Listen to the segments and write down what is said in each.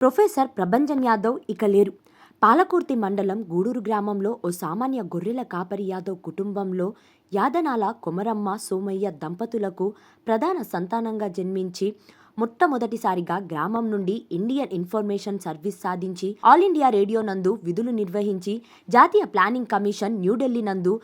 Professor Prabhanjan Yadav ఇక లేరు. పాలకుర్తి మండలం గూడూరు గ్రామంలో ఓ సామాన్య గొర్రెల కాపరి యాదవ్ కుటుంబంలో యాదనాల కొమరమ్మ సోమయ్య దంపతులకు ప్రధాన సంతానంగా జన్మించి మొట్టమొదటిసారిగా గ్రామం నుండి ఇండియన్ ఇన్ఫర్మేషన్ సర్వీస్ సాధించి ఆల్ ఇండియా రేడియో నందు విధులు నిర్వహించి జాతీయ ప్లానింగ్ కమిషన్ న్యూఢిల్లీ నందు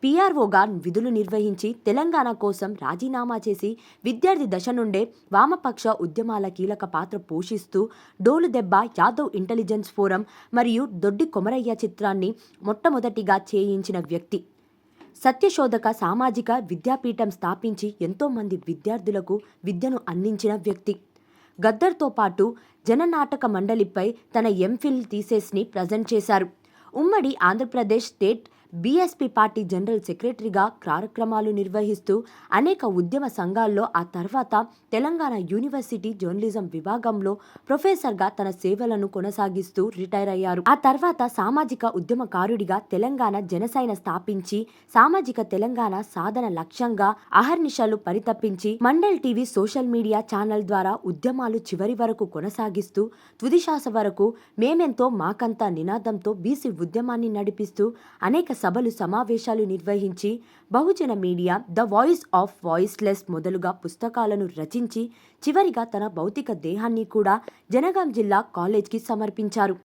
పిఆర్ఓగా విధులు నిర్వహించి తెలంగాణ కోసం రాజీనామా చేసి విద్యార్థి దశ నుండే వామపక్ష ఉద్యమాల కీలక పాత్ర పోషిస్తూ డోలు దెబ్బ, యాదవ్ ఇంటెలిజెన్స్ ఫోరం మరియు దొడ్డి కొమరయ్య చిత్రాన్ని మొట్టమొదటిగా చేయించిన వ్యక్తి. సత్యశోధక సామాజిక విద్యాపీఠం స్థాపించి ఎంతోమంది విద్యార్థులకు విద్యను అందించిన వ్యక్తి. గద్దర్తో పాటు జననాటక మండలిపై తన ఎంఫిల్ థీసిస్ని ప్రజెంట్ చేశారు. ఉమ్మడి Andhra Pradesh state BSP party general సెక్రటరీగా కార్యక్రమాలు నిర్వహిస్తూ అనేక ఉద్యమ సంఘాల్లో, ఆ తర్వాత తెలంగాణ యూనివర్సిటీ జర్నలిజం విభాగంలో ప్రొఫెసర్గా తన సేవలను కొనసాగిస్తూ రిటైర్ అయ్యారు. ఆ తర్వాత సామాజిక ఉద్యమకారుడిగా తెలంగాణ జనసైన స్థాపించి సామాజిక తెలంగాణ సాధన లక్ష్యంగా అహర్నిశలు పరితపించి Mandal TV social media channel ద్వారా ఉద్యమాలు చివరి వరకు కొనసాగిస్తూ తుదిశ్వాస వరకు మేమెంతో మాకంతా నినాదంతో బీసీ ఉద్యమాన్ని నడిపిస్తూ అనేక సభలు సమావేశాలు నిర్వహించి Bahujan media, the voice of voiceless మొదలుగా పుస్తకాలను రచించి చివరిగా తన భౌతిక దేహాన్ని కూడా జనగాం జిల్లా కాలేజ్కి సమర్పించారు.